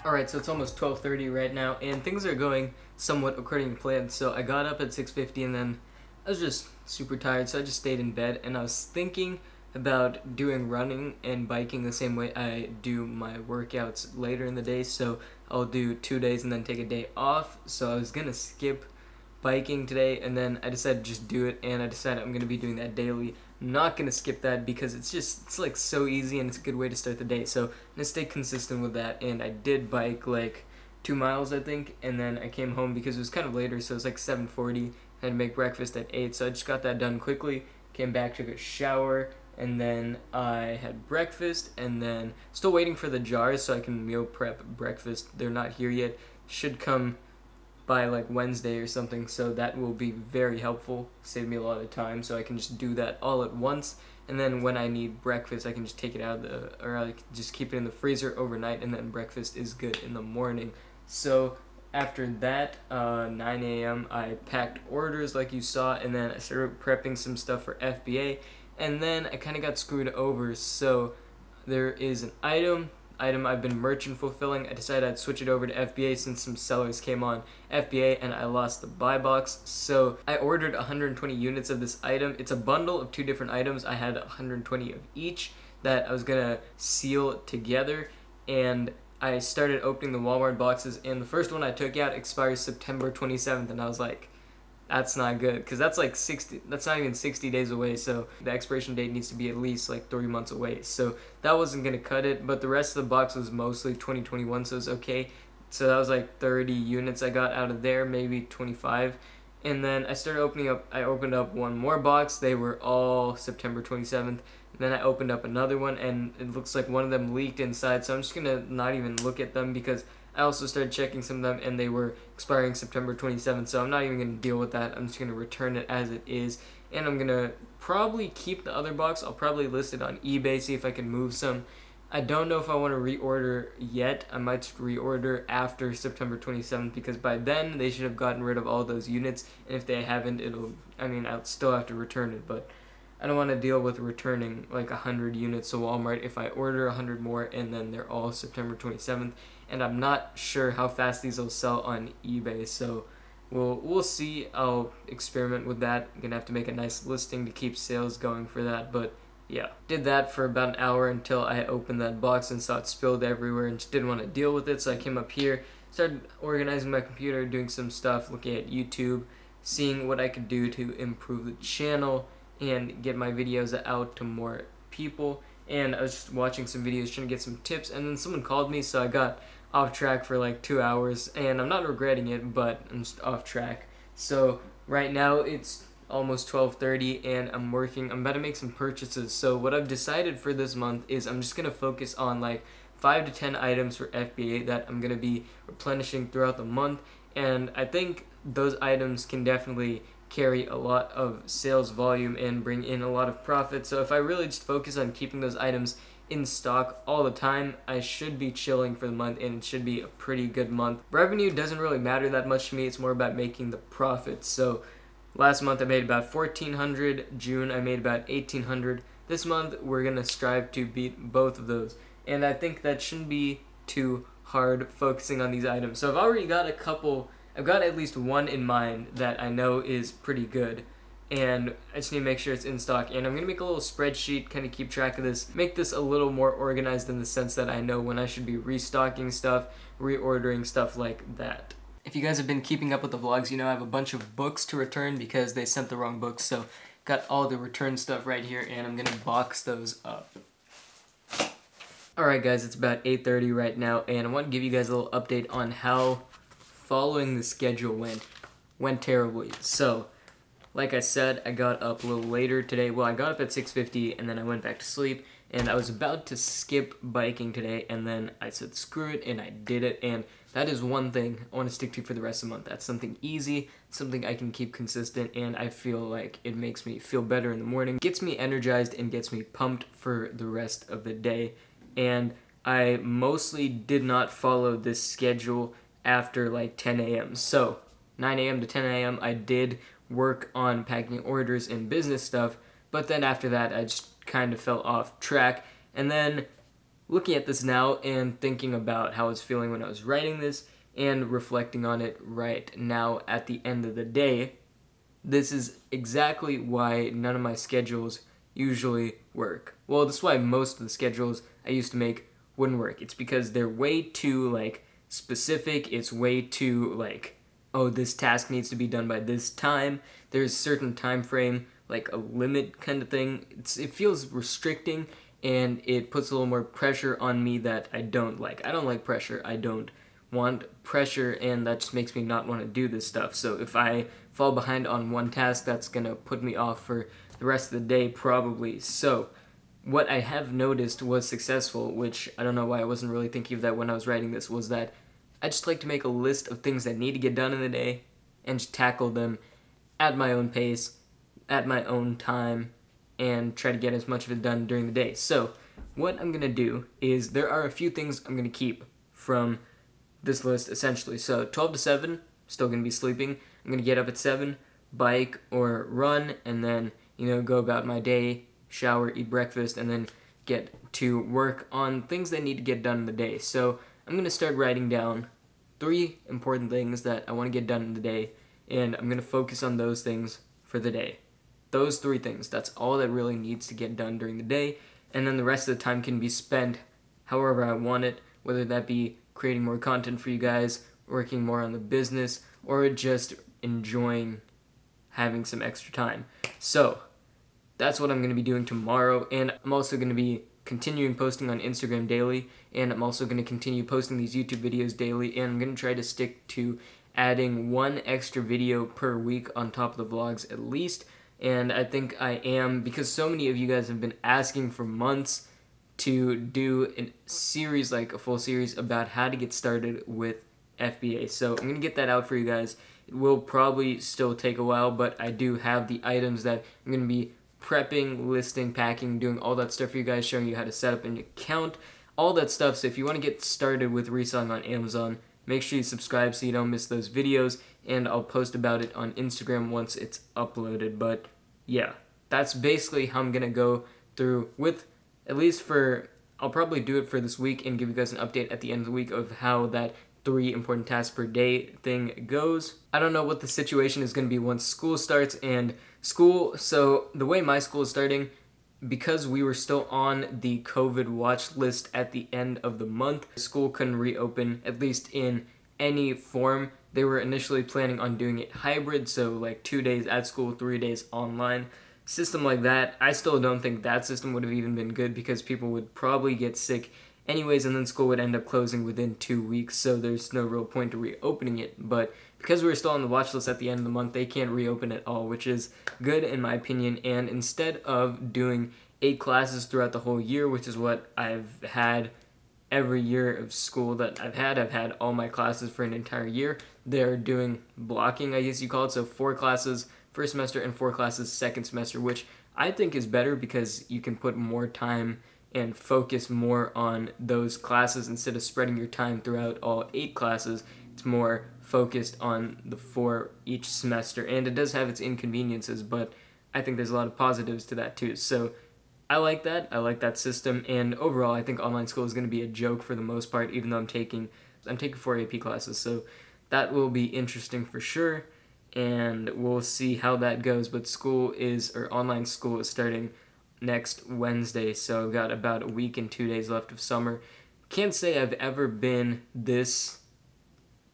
Alright, so it's almost 12:30 right now, and things are going somewhat according to plan. So I got up at 6:50, and then I was just super tired, so I just stayed in bed, and I was thinking about doing running and biking the same way I do my workouts later in the day. So I'll do 2 days and then take a day off. So I was gonna skip biking today, and then I decided to just do it, and I decided I'm gonna be doing that daily. I'm not gonna skip that because it's like so easy, and it's a good way to start the day. So I'm gonna stay consistent with that. And I did bike like 2 miles, I think, and then I came home because it was kind of later, so it was like 7:40. I had to make breakfast at 8, so I just got that done quickly. Came back, took a shower, and then I had breakfast, and then still waiting for the jars so I can meal prep breakfast. They're not here yet. Should come by like Wednesday or something, so that will be very helpful. Save me a lot of time, so I can just do that all at once. And then when I need breakfast, I can just take it out of or I just keep it in the freezer overnight, and then breakfast is good in the morning. So after that, 9 a.m. I packed orders like you saw, and then I started prepping some stuff for FBA, and then I kind of got screwed over. So there is an item I've been merchant fulfilling. I decided I'd switch it over to FBA since some sellers came on FBA and I lost the buy box. So I ordered 120 units of this item. It's a bundle of 2 different items. I had 120 of each that I was gonna seal together, and I started opening the Walmart boxes, and the first one I took out expires September 27th, and I was like, that's not good, because that's like 60, that's not even 60 days away, so the expiration date needs to be at least like 3 months away. So that wasn't going to cut it, but the rest of the box was mostly 2021, so it was okay. So that was like 30 units I got out of there, maybe 25. And then I started opening up, I opened up one more box. They were all September 27th. And then I opened up another one, and it looks like one of them leaked inside, so I'm just going to not even look at them because I also started checking some of them, and they were expiring September 27th, so I'm not even going to deal with that. I'm just going to return it as it is, and I'm going to probably keep the other box. I'll probably list it on eBay, see if I can move some. I don't know if I want to reorder yet. I might just reorder after September 27th, because by then they should have gotten rid of all those units, and if they haven't, I'll still have to return it, but I don't want to deal with returning like 100 units to Walmart if I order 100 more and then they're all September 27th. And I'm not sure how fast these will sell on eBay, so we'll see. I'll experiment with that. I'm gonna have to make a nice listing to keep sales going for that, but yeah. Did that for about an hour until I opened that box and saw it spilled everywhere and just didn't want to deal with it, so I came up here, started organizing my computer, doing some stuff, looking at YouTube, seeing what I could do to improve the channel and get my videos out to more people. And I was just watching some videos trying to get some tips, and then someone called me, so I got off track for like 2 hours, and I'm not regretting it, but I'm just off track. So right now it's almost 12:30, and I'm about to make some purchases. So what I've decided for this month is I'm just gonna focus on like 5 to 10 items for FBA that I'm gonna be replenishing throughout the month, and I think those items can definitely carry a lot of sales volume and bring in a lot of profit. So if I really just focus on keeping those items in stock all the time, I should be chilling for the month, and it should be a pretty good month. Revenue doesn't really matter that much to me. It's more about making the profits. So last month I made about $1,400. June I made about $1,800. This month we're gonna strive to beat both of those, and I think that shouldn't be too hard focusing on these items. So I've already got I've got at least one in mind that I know is pretty good, and I just need to make sure it's in stock. And I'm going to make a little spreadsheet, kind of keep track of this, make this a little more organized in the sense that I know when I should be restocking stuff, reordering stuff like that. If you guys have been keeping up with the vlogs, you know I have a bunch of books to return because they sent the wrong books, so got all the return stuff right here, and I'm going to box those up. Alright guys, it's about 8:30 right now, and I want to give you guys a little update on how following the schedule went terribly. So like I said, I got up a little later today. Well, I got up at 6:50, and then I went back to sleep, and I was about to skip biking today, and then I said screw it, and I did it. And that is one thing I want to stick to for the rest of the month. That's something easy, something I can keep consistent, and I feel like it makes me feel better in the morning, gets me energized, and gets me pumped for the rest of the day. And I mostly did not follow this schedule after like 10 a.m. So 9 a.m. to 10 a.m. I did work on packing orders and business stuff, but then after that I just kind of fell off track. And then looking at this now and thinking about how I was feeling when I was writing this and reflecting on it right now at the end of the day, this is exactly why none of my schedules usually work. Well, this is why most of the schedules I used to make wouldn't work. It's because they're way too specific. It's way too oh, this task needs to be done by this time. There's a certain time frame, like a limit kind of thing. It feels restricting, and it puts a little more pressure on me that I don't like. I don't like pressure. I don't want pressure, and that just makes me not want to do this stuff. So if I fall behind on one task, that's gonna put me off for the rest of the day probably. So what I have noticed was successful, which I don't know why I wasn't really thinking of that when I was writing this, was that I just like to make a list of things that need to get done in the day and just tackle them at my own pace, at my own time, and try to get as much of it done during the day. So what I'm gonna do is there are a few things I'm gonna keep from this list essentially. So 12 to 7, still gonna be sleeping. I'm gonna get up at 7, bike or run, and then go about my day, shower, eat breakfast, and then get to work on things that need to get done in the day. So I'm going to start writing down 3 important things that I want to get done in the day, and I'm going to focus on those things for the day. Those 3 things, that's all that really needs to get done during the day, and then the rest of the time can be spent however I want it, whether that be creating more content for you guys, working more on the business, or just enjoying having some extra time. So that's what I'm going to be doing tomorrow, and I'm also going to be continuing posting on Instagram daily, and I'm also going to continue posting these YouTube videos daily, and I'm going to try to stick to adding 1 extra video per week on top of the vlogs at least, and I think I am, because so many of you guys have been asking for months to do a series, like a full series about how to get started with FBA. So I'm going to get that out for you guys. It will probably still take a while, but I do have the items that I'm going to be prepping, listing, packing, doing all that stuff for you guys, showing you how to set up an account, all that stuff. So if you want to get started with reselling on Amazon, make sure you subscribe so you don't miss those videos, and I'll post about it on Instagram once it's uploaded. But yeah, that's basically how I'm going to go through with, at least for, I'll probably do it for this week and give you guys an update at the end of the week of how that 3 important tasks per day thing goes. I don't know what the situation is going to be once school starts, and so the way my school is starting, because we were still on the COVID watch list at the end of the month, school couldn't reopen, at least in any form. They were initially planning on doing it hybrid, so like 2 days at school, 3 days online. System like that, I still don't think that system would have even been good, because people would probably get sick anyways, and then school would end up closing within 2 weeks, so there's no real point to reopening it. But because we were still on the watch list at the end of the month, they can't reopen at all, which is good in my opinion. And instead of doing 8 classes throughout the whole year, which is what I've had every year of school that I've had all my classes for an entire year, they're doing blocking, I guess you call it. So 4 classes first semester and 4 classes second semester, which I think is better because you can put more time and focus more on those classes instead of spreading your time throughout all 8 classes. It's more focused on the 4 each semester, and it does have its inconveniences, but I think there's a lot of positives to that too. So I like that system, and overall I think online school is going to be a joke for the most part, even though I'm taking 4 AP classes, so that will be interesting for sure, and we'll see how that goes. But online school is starting next Wednesday, so I've got about a week and 2 days left of summer. Can't say I've ever been this,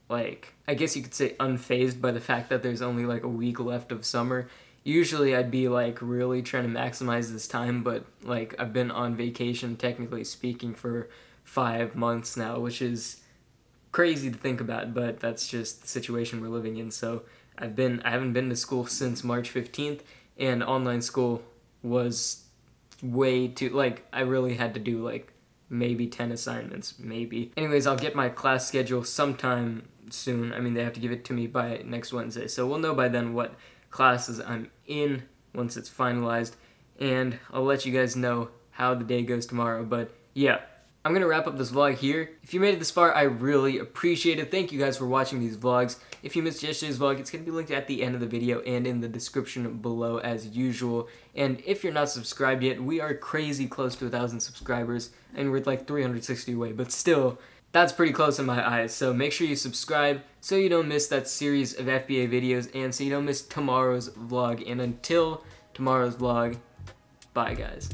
I guess you could say, unfazed by the fact that there's only a week left of summer. Usually I'd be really trying to maximize this time, but I've been on vacation, technically speaking, for 5 months now, which is crazy to think about, but that's just the situation we're living in. So I haven't been to school since March 15th, and online school was way too, I really had to do maybe 10 assignments, maybe. Anyways, I'll get my class schedule sometime soon. I mean, they have to give it to me by next Wednesday, so we'll know by then what classes I'm in once it's finalized, and I'll let you guys know how the day goes tomorrow. But yeah, I'm gonna wrap up this vlog here. If you made it this far, I really appreciate it. Thank you guys for watching these vlogs. If you missed yesterday's vlog, it's gonna be linked at the end of the video and in the description below as usual. And if you're not subscribed yet, we are crazy close to 1,000 subscribers, and we're like 360 away, but still, that's pretty close in my eyes. So make sure you subscribe so you don't miss that series of FBA videos and so you don't miss tomorrow's vlog. And until tomorrow's vlog, bye guys.